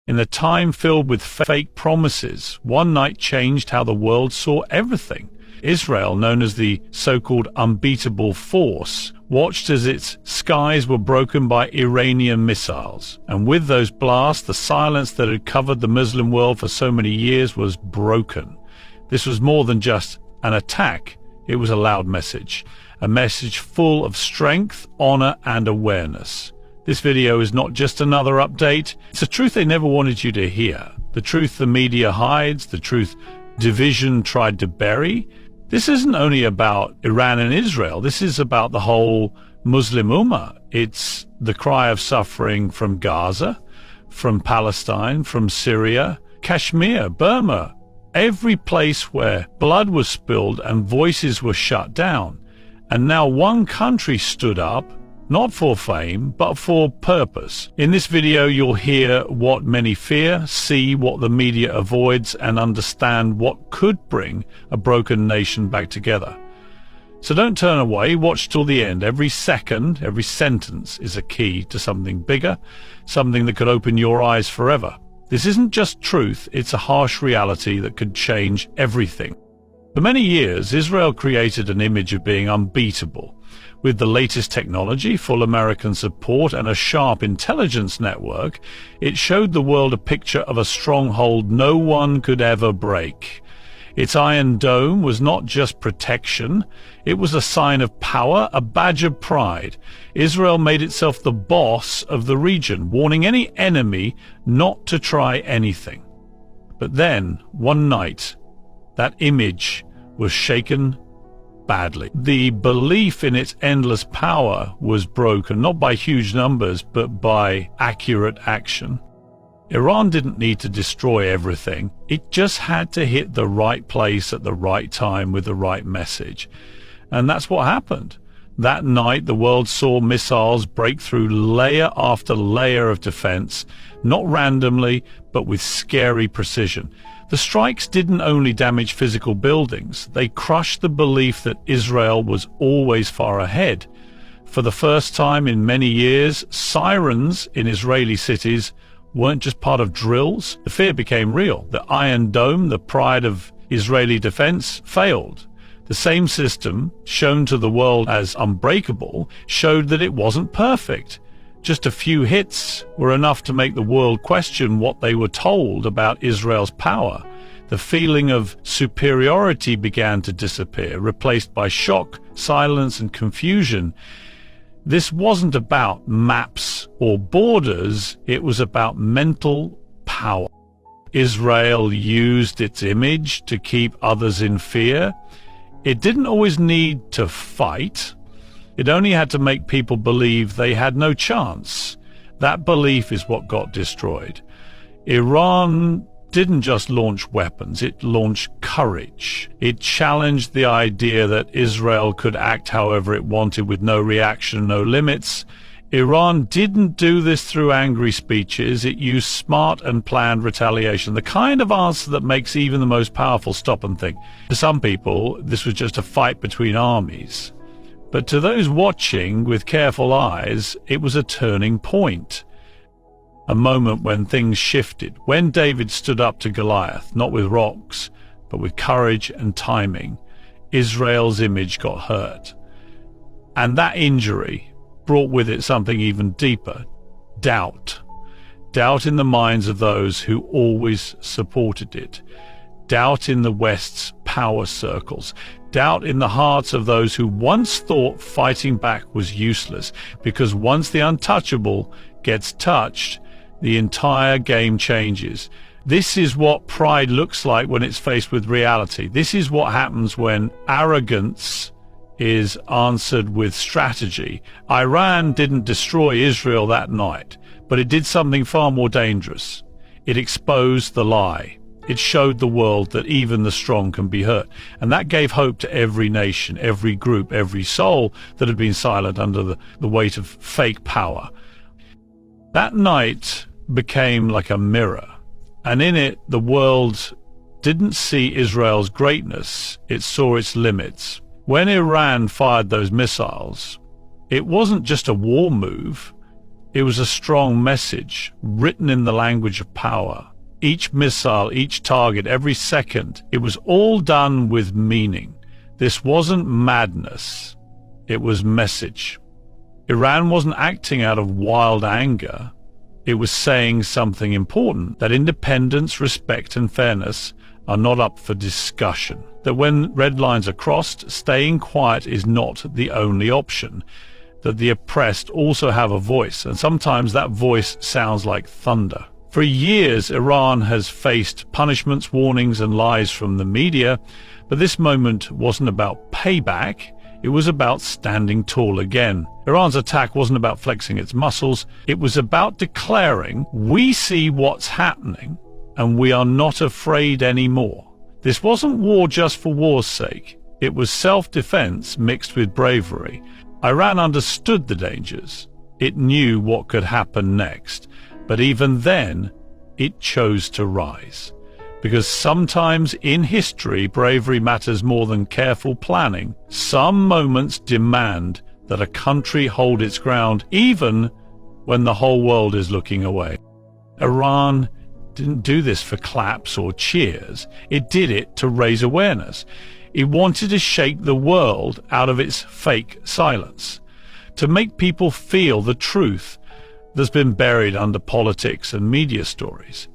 In a time filled with fake promises, one night changed how the world saw everything. Israel, known as the so-called unbeatable force, watched as its skies were broken by Iranian missiles. And with those blasts, the silence that had covered the Muslim world for so many years was broken. This was more than just an attack. It was a loud message. A message full of strength, honor, and awareness. This video is not just another update. It's a truth they never wanted you to hear. The truth the media hides, the truth division tried to bury. This isn't only about Iran and Israel. This is about the whole Muslim Ummah. It's the cry of suffering from Gaza, from Palestine, from Syria, Kashmir, Burma. Every place where blood was spilled and voices were shut down. And now one country stood up, not for fame, but for purpose. In this video, you'll hear what many fear, see what the media avoids, and understand what could bring a broken nation back together. So don't turn away, watch till the end. Every second, every sentence is a key to something bigger, something that could open your eyes forever. This isn't just truth, it's a harsh reality that could change everything. For many years, Israel created an image of being unbeatable. With the latest technology, full American support, and a sharp intelligence network, it showed the world a picture of a stronghold no one could ever break. Its Iron Dome was not just protection, it was a sign of power, a badge of pride. Israel made itself the boss of the region, warning any enemy not to try anything. But then, one night, that image was shaken badly. The belief in its endless power was broken, not by huge numbers, but by accurate action. Iran didn't need to destroy everything. It just had to hit the right place at the right time with the right message. And that's what happened. That night, the world saw missiles break through layer after layer of defense, not randomly, but with scary precision. The strikes didn't only damage physical buildings, they crushed the belief that Israel was always far ahead. For the first time in many years, sirens in Israeli cities weren't just part of drills. The fear became real. The Iron Dome, the pride of Israeli defense, failed. The same system, shown to the world as unbreakable, showed that it wasn't perfect. Just a few hits were enough to make the world question what they were told about Israel's power. The feeling of superiority began to disappear, replaced by shock, silence, and confusion. This wasn't about maps or borders, it was about mental power. Israel used its image to keep others in fear. It didn't always need to fight. It only had to make people believe they had no chance. That belief is what got destroyed. Iran didn't just launch weapons, it launched courage. It challenged the idea that Israel could act however it wanted with no reaction, no limits. Iran didn't do this through angry speeches, it used smart and planned retaliation, the kind of answer that makes even the most powerful stop and think. To some people, this was just a fight between armies. But to those watching with careful eyes, it was a turning point. A moment when things shifted, when David stood up to Goliath, not with rocks, but with courage and timing. Israel's image got hurt. And that injury brought with it something even deeper, doubt. Doubt in the minds of those who always supported it. Doubt in the West's power circles. Doubt in the hearts of those who once thought fighting back was useless, because once the untouchable gets touched, the entire game changes. This is what pride looks like when it's faced with reality. This is what happens when arrogance is answered with strategy. Iran didn't destroy Israel that night, but it did something far more dangerous. It exposed the lie. It showed the world that even the strong can be hurt. And that gave hope to every nation, every group, every soul that had been silent under the weight of fake power. That night became like a mirror. And in it, the world didn't see Israel's greatness, it saw its limits. When Iran fired those missiles, it wasn't just a war move, It was a strong message, written in the language of power. Each missile, each target, every second, it was all done with meaning. This wasn't madness. It was message. Iran wasn't acting out of wild anger. It was saying something important, that independence, respect, and fairness are not up for discussion. That when red lines are crossed, staying quiet is not the only option. That the oppressed also have a voice, and sometimes that voice sounds like thunder. For years, Iran has faced punishments, warnings, and lies from the media, but this moment wasn't about payback. It was about standing tall again. Iran's attack wasn't about flexing its muscles. It was about declaring, we see what's happening, and we are not afraid anymore. This wasn't war just for war's sake. It was self-defense mixed with bravery. Iran understood the dangers. It knew what could happen next. But even then, it chose to rise. Because sometimes in history, bravery matters more than careful planning. Some moments demand that a country hold its ground, even when the whole world is looking away. Iran didn't do this for claps or cheers. It did it to raise awareness. It wanted to shake the world out of its fake silence, to make people feel the truth that's been buried under politics and media stories.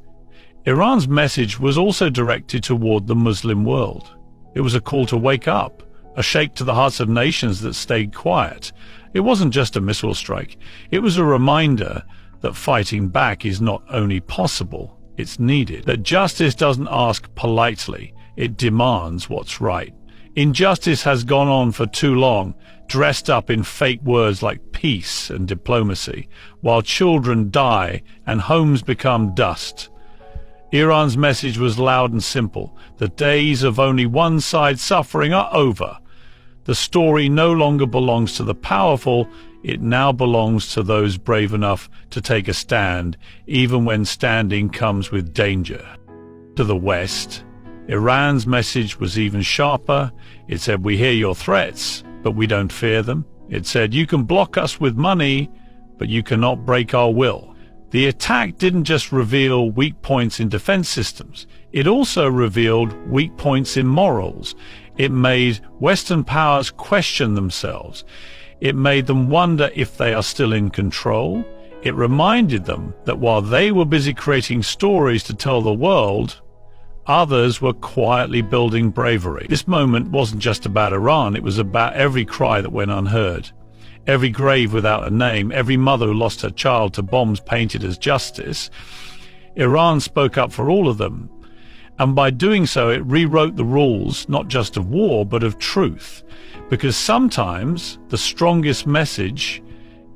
Iran's message was also directed toward the Muslim world. It was a call to wake up, a shake to the hearts of nations that stayed quiet. It wasn't just a missile strike. It was a reminder that fighting back is not only possible, it's needed. That justice doesn't ask politely, it demands what's right. Injustice has gone on for too long, dressed up in fake words like peace and diplomacy, while children die and homes become dust. Iran's message was loud and simple. The days of only one side suffering are over. The story no longer belongs to the powerful, it now belongs to those brave enough to take a stand, even when standing comes with danger. To the West, Iran's message was even sharper. It said, we hear your threats, but we don't fear them. It said, you can block us with money, but you cannot break our will. The attack didn't just reveal weak points in defense systems. It also revealed weak points in morals. It made Western powers question themselves. It made them wonder if they are still in control. It reminded them that while they were busy creating stories to tell the world, others were quietly building bravery. This moment wasn't just about Iran, it was about every cry that went unheard. Every grave without a name, every mother who lost her child to bombs painted as justice. Iran spoke up for all of them. And by doing so, it rewrote the rules, not just of war, but of truth. Because sometimes the strongest message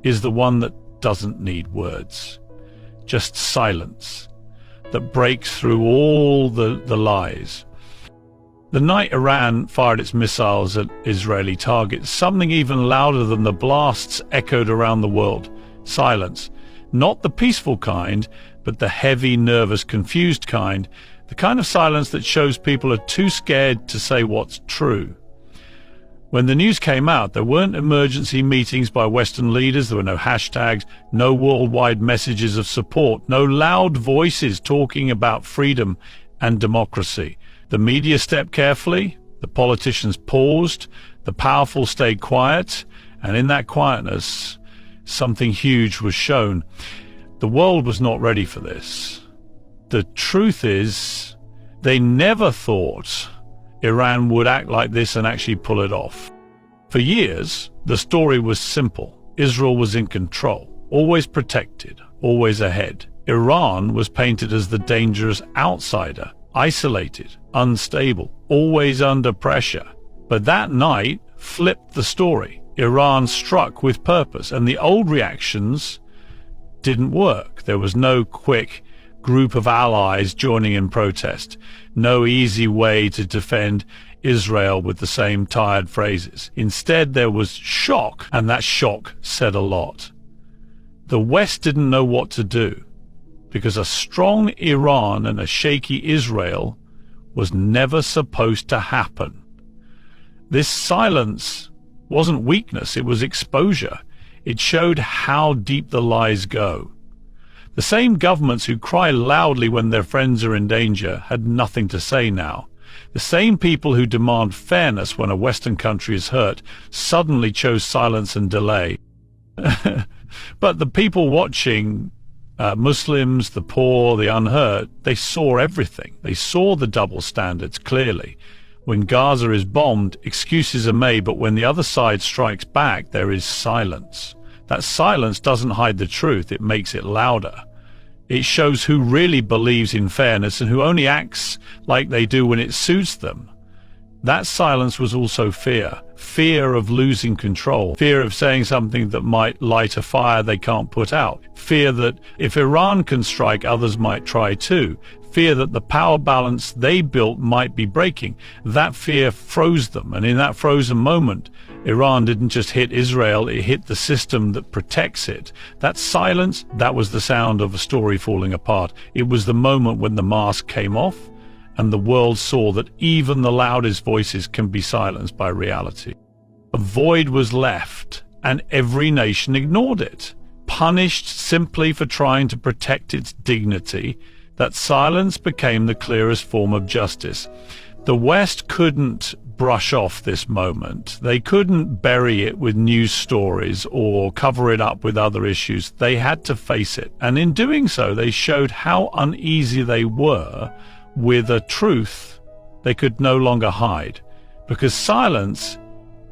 is the one that doesn't need words. Just silence that breaks through all the lies. The night Iran fired its missiles at Israeli targets, something even louder than the blasts echoed around the world. Silence. Not the peaceful kind, but the heavy, nervous, confused kind. The kind of silence that shows people are too scared to say what's true. When the news came out, there weren't emergency meetings by Western leaders, there were no hashtags, no worldwide messages of support, no loud voices talking about freedom and democracy. The media stepped carefully, the politicians paused, the powerful stayed quiet, and in that quietness, something huge was shown. The world was not ready for this. The truth is, they never thought Iran would act like this and actually pull it off. For years, the story was simple. Israel was in control, always protected, always ahead. Iran was painted as the dangerous outsider, isolated, unstable, always under pressure. But that night flipped the story. Iran struck with purpose, and the old reactions didn't work. There was no quick group of allies joining in protest, no easy way to defend Israel with the same tired phrases. Instead, there was shock, and that shock said a lot. The West didn't know what to do, because a strong Iran and a shaky Israel was never supposed to happen. This silence wasn't weakness, it was exposure. It showed how deep the lies go. The same governments who cry loudly when their friends are in danger had nothing to say now. The same people who demand fairness when a Western country is hurt suddenly chose silence and delay. But the people watching, Muslims, the poor, the unhurt, they saw everything. They saw the double standards clearly. When Gaza is bombed, excuses are made, but when the other side strikes back, there is silence. That silence doesn't hide the truth, it makes it louder. It shows who really believes in fairness and who only acts like they do when it suits them. That silence was also fear. Fear of losing control. Fear of saying something that might light a fire they can't put out. Fear that if Iran can strike, others might try too. Fear that the power balance they built might be breaking. That fear froze them, and in that frozen moment, Iran didn't just hit Israel, it hit the system that protects it. That silence, that was the sound of a story falling apart. It was the moment when the mask came off, and the world saw that even the loudest voices can be silenced by reality. A void was left, and every nation ignored it, punished simply for trying to protect its dignity. That silence became the clearest form of justice. The West couldn't brush off this moment. They couldn't bury it with news stories or cover it up with other issues. They had to face it, and in doing so, they showed how uneasy they were with a truth they could no longer hide, because silence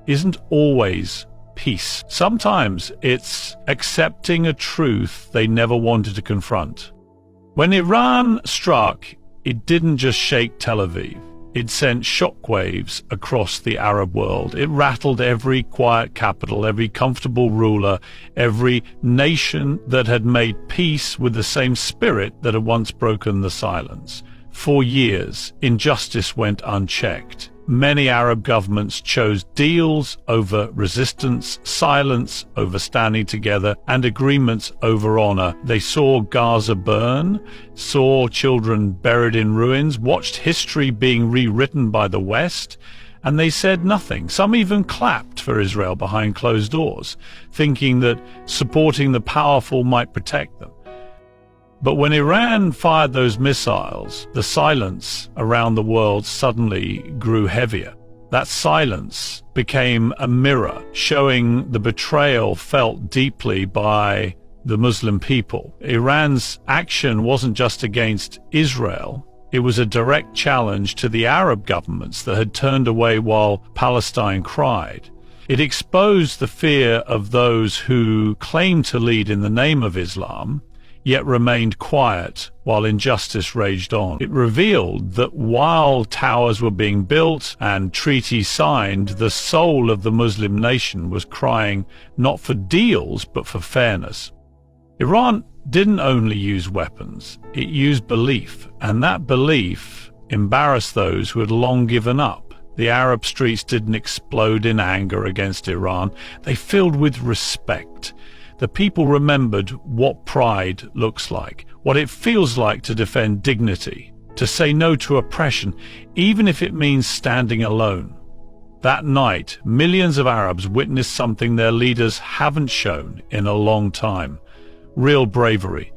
isn't always peace. Sometimes it's accepting a truth they never wanted to confront. When Iran struck, it didn't just shake Tel Aviv. It sent shockwaves across the Arab world. It rattled every quiet capital, every comfortable ruler, every nation that had made peace with the same spirit that had once broken the silence. For years, injustice went unchecked. Many Arab governments chose deals over resistance, silence over standing together, and agreements over honor. They saw Gaza burn, saw children buried in ruins, watched history being rewritten by the West, and they said nothing. Some even clapped for Israel behind closed doors, thinking that supporting the powerful might protect them. But when Iran fired those missiles, the silence around the world suddenly grew heavier. That silence became a mirror, showing the betrayal felt deeply by the Muslim people. Iran's action wasn't just against Israel. It was a direct challenge to the Arab governments that had turned away while Palestine cried. It exposed the fear of those who claimed to lead in the name of Islam, yet remained quiet while injustice raged on. It revealed that while towers were being built and treaties signed, the soul of the Muslim nation was crying not for deals, but for fairness. Iran didn't only use weapons, it used belief, and that belief embarrassed those who had long given up. The Arab streets didn't explode in anger against Iran, they filled with respect. The people remembered what pride looks like, what it feels like to defend dignity, to say no to oppression, even if it means standing alone. That night, millions of Arabs witnessed something their leaders haven't shown in a long time. Real bravery.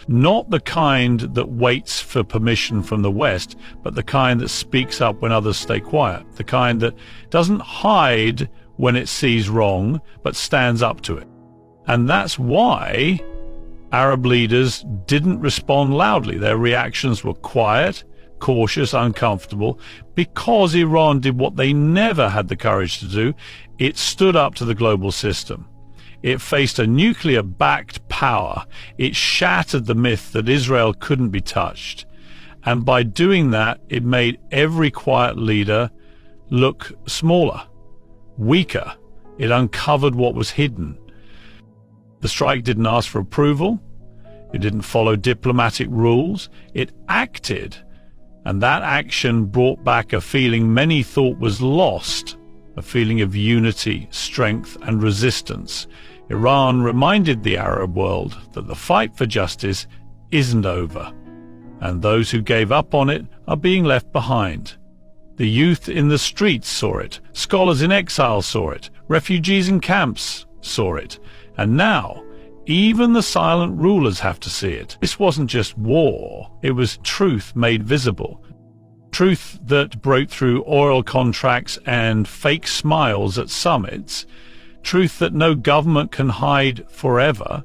Not the kind that waits for permission from the West, but the kind that speaks up when others stay quiet. The kind that doesn't hide when it sees wrong, but stands up to it. And that's why Arab leaders didn't respond loudly. Their reactions were quiet, cautious, uncomfortable, because Iran did what they never had the courage to do. It stood up to the global system. It faced a nuclear-backed power. It shattered the myth that Israel couldn't be touched. And by doing that, it made every quiet leader look smaller, weaker. It uncovered what was hidden. The strike didn't ask for approval. It didn't follow diplomatic rules. It acted. And that action brought back a feeling many thought was lost, a feeling of unity, strength, and resistance. Iran reminded the Arab world that the fight for justice isn't over, and those who gave up on it are being left behind. The youth in the streets saw it. Scholars in exile saw it. Refugees in camps saw it. And now, even the silent rulers have to see it. This wasn't just war, it was truth made visible. Truth that broke through oil contracts and fake smiles at summits. Truth that no government can hide forever,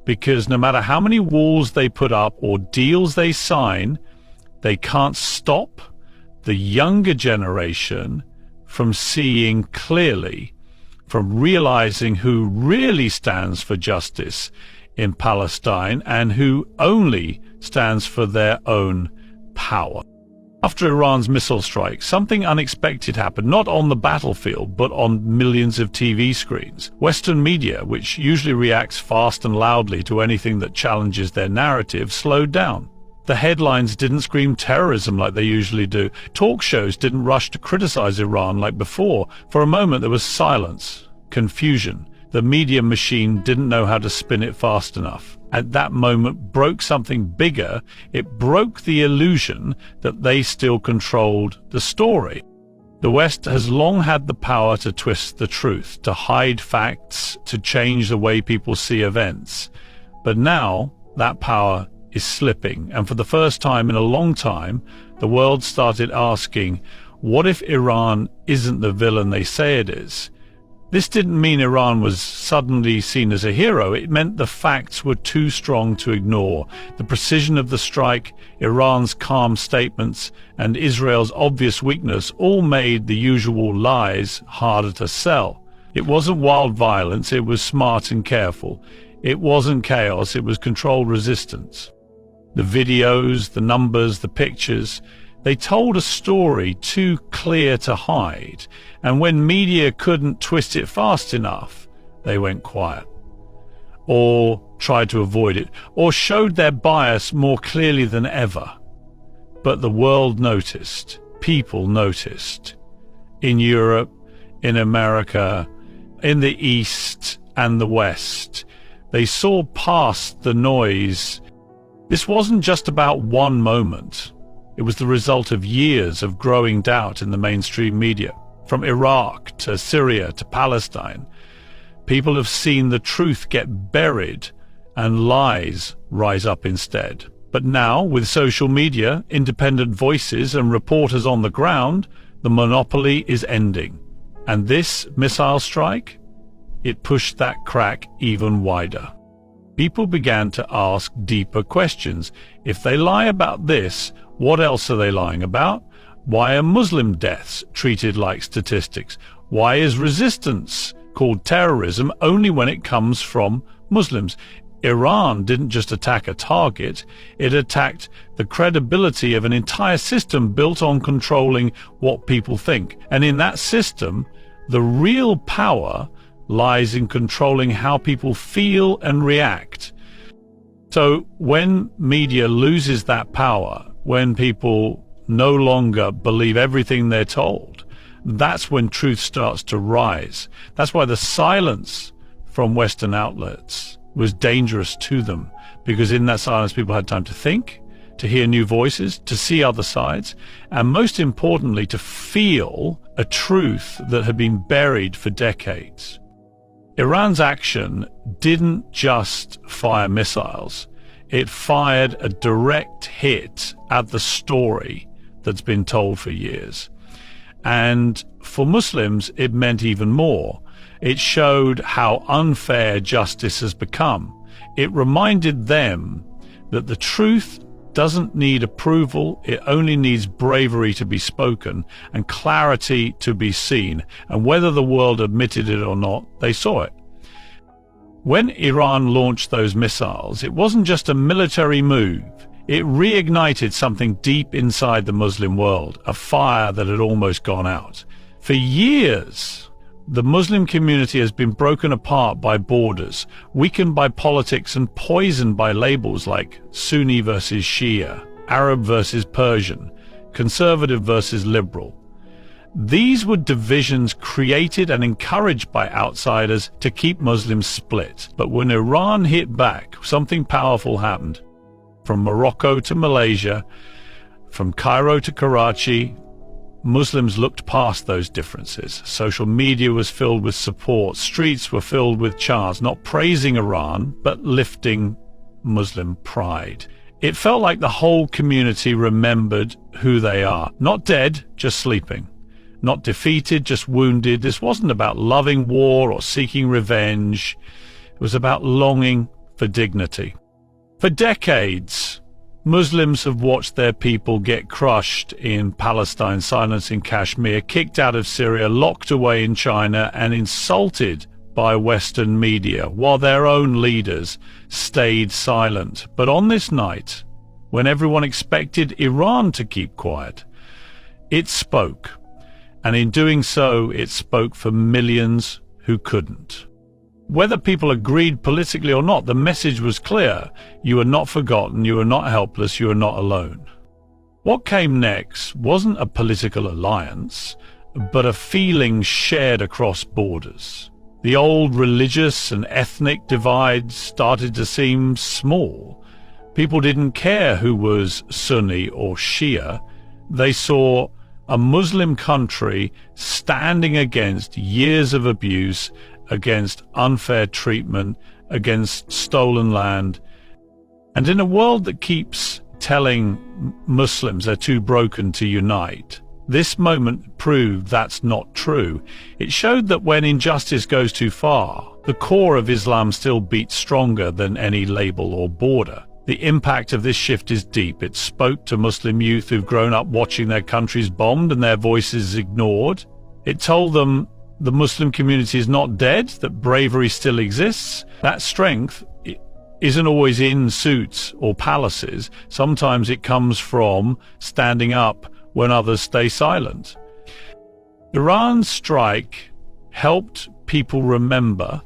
because no matter how many walls they put up or deals they sign, they can't stop the younger generation from seeing clearly, from realizing who really stands for justice in Palestine and who only stands for their own power. After Iran's missile strike, something unexpected happened, not on the battlefield, but on millions of TV screens. Western media, which usually reacts fast and loudly to anything that challenges their narrative, slowed down. The headlines didn't scream terrorism like they usually do. Talk shows didn't rush to criticize Iran like before. For a moment there was silence, confusion. The media machine didn't know how to spin it fast enough. At that moment broke something bigger. It broke the illusion that they still controlled the story. The West has long had the power to twist the truth, to hide facts, to change the way people see events. But now that power is slipping, and for the first time in a long time, the world started asking, what if Iran isn't the villain they say it is? This didn't mean Iran was suddenly seen as a hero. It meant the facts were too strong to ignore. The precision of the strike, Iran's calm statements, and Israel's obvious weakness all made the usual lies harder to sell. It wasn't wild violence, it was smart and careful. It wasn't chaos, it was controlled resistance. The videos, the numbers, the pictures, they told a story too clear to hide, and when media couldn't twist it fast enough, they went quiet, or tried to avoid it, or showed their bias more clearly than ever. But the world noticed, people noticed, in Europe, in America, in the East and the West. They saw past the noise. This wasn't just about one moment. It was the result of years of growing doubt in the mainstream media. From Iraq to Syria to Palestine, people have seen the truth get buried and lies rise up instead. But now, with social media, independent voices and reporters on the ground, the monopoly is ending. And this missile strike, it pushed that crack even wider. People began to ask deeper questions. If they lie about this, what else are they lying about? Why are Muslim deaths treated like statistics? Why is resistance called terrorism only when it comes from Muslims? Iran didn't just attack a target, it attacked the credibility of an entire system built on controlling what people think. And in that system, the real power lies in controlling how people feel and react. So when media loses that power, when people no longer believe everything they're told, that's when truth starts to rise. That's why the silence from Western outlets was dangerous to them, because in that silence people had time to think, to hear new voices, to see other sides, and most importantly, to feel a truth that had been buried for decades. Iran's action didn't just fire missiles. It fired a direct hit at the story that's been told for years. And for Muslims, it meant even more. It showed how unfair justice has become. It reminded them that the truth doesn't need approval, it only needs bravery to be spoken and clarity to be seen. And whether the world admitted it or not, they saw it. When Iran launched those missiles, it wasn't just a military move. It reignited something deep inside the Muslim world, a fire that had almost gone out. For years, the Muslim community has been broken apart by borders, weakened by politics, and poisoned by labels like Sunni versus Shia, Arab versus Persian, conservative versus liberal. These were divisions created and encouraged by outsiders to keep Muslims split. But when Iran hit back, something powerful happened. From Morocco to Malaysia, from Cairo to Karachi, Muslims looked past those differences. Social media was filled with support. Streets were filled with chants, not praising Iran, but lifting Muslim pride. It felt like the whole community remembered who they are. Not dead, just sleeping. Not defeated, just wounded. This wasn't about loving war or seeking revenge. It was about longing for dignity. For decades, Muslims have watched their people get crushed in Palestine, silenced in Kashmir, kicked out of Syria, locked away in China, and insulted by Western media, while their own leaders stayed silent. But on this night, when everyone expected Iran to keep quiet, it spoke. And in doing so, it spoke for millions who couldn't. Whether people agreed politically or not, the message was clear. You are not forgotten, you are not helpless, you are not alone. What came next wasn't a political alliance, but a feeling shared across borders. The old religious and ethnic divides started to seem small. People didn't care who was Sunni or Shia. They saw a Muslim country standing against years of abuse, against unfair treatment, against stolen land. And in a world that keeps telling Muslims they're too broken to unite, this moment proved that's not true. It showed that when injustice goes too far, the core of Islam still beats stronger than any label or border. The impact of this shift is deep. It spoke to Muslim youth who've grown up watching their countries bombed and their voices ignored. It told them the Muslim community is not dead, that bravery still exists. That strength isn't always in suits or palaces. Sometimes it comes from standing up when others stay silent. Iran's strike helped people remember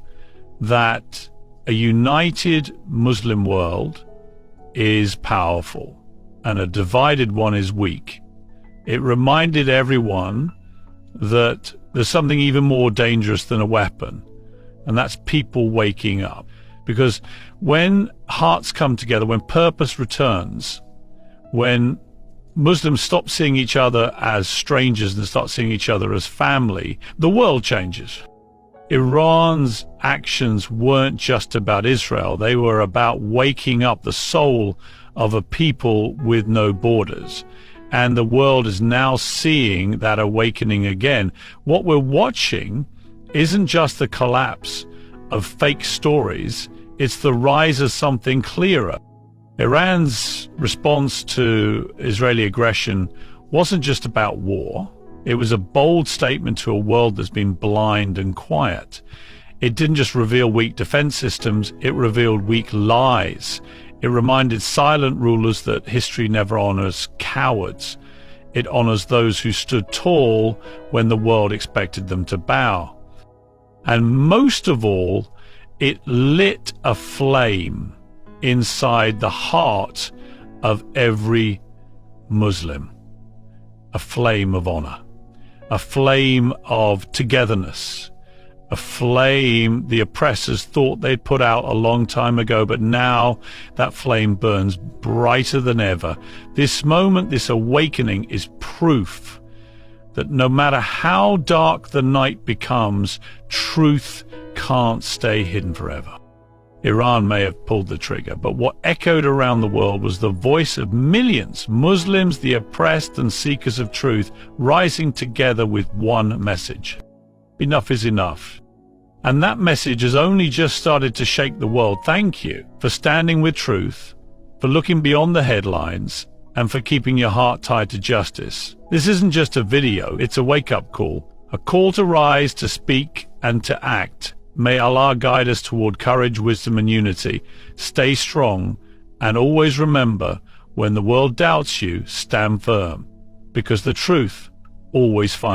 that a united Muslim world is powerful and a divided one is weak. It reminded everyone that there's something even more dangerous than a weapon, and that's people waking up. Because when hearts come together, when purpose returns, when Muslims stop seeing each other as strangers and start seeing each other as family, the world changes. Iran's actions weren't just about Israel. They were about waking up the soul of a people with no borders. And the world is now seeing that awakening again. What we're watching isn't just the collapse of fake stories, it's the rise of something clearer. Iran's response to Israeli aggression wasn't just about war. It was a bold statement to a world that's been blind and quiet. It didn't just reveal weak defense systems, it revealed weak lies. It reminded silent rulers that history never honors cowards. It honors those who stood tall when the world expected them to bow. And most of all, it lit a flame inside the heart of every Muslim. A flame of honor, a flame of togetherness, a flame the oppressors thought they'd put out a long time ago, but now that flame burns brighter than ever. This moment, this awakening, is proof that no matter how dark the night becomes, truth can't stay hidden forever. Iran may have pulled the trigger, but what echoed around the world was the voice of millions, Muslims, the oppressed and seekers of truth, rising together with one message. Enough is enough. And that message has only just started to shake the world. Thank you for standing with truth, for looking beyond the headlines, and for keeping your heart tied to justice. This isn't just a video, it's a wake-up call. A call to rise, to speak, and to act. May Allah guide us toward courage, wisdom, and unity. Stay strong, and always remember, when the world doubts you, stand firm, because the truth always finds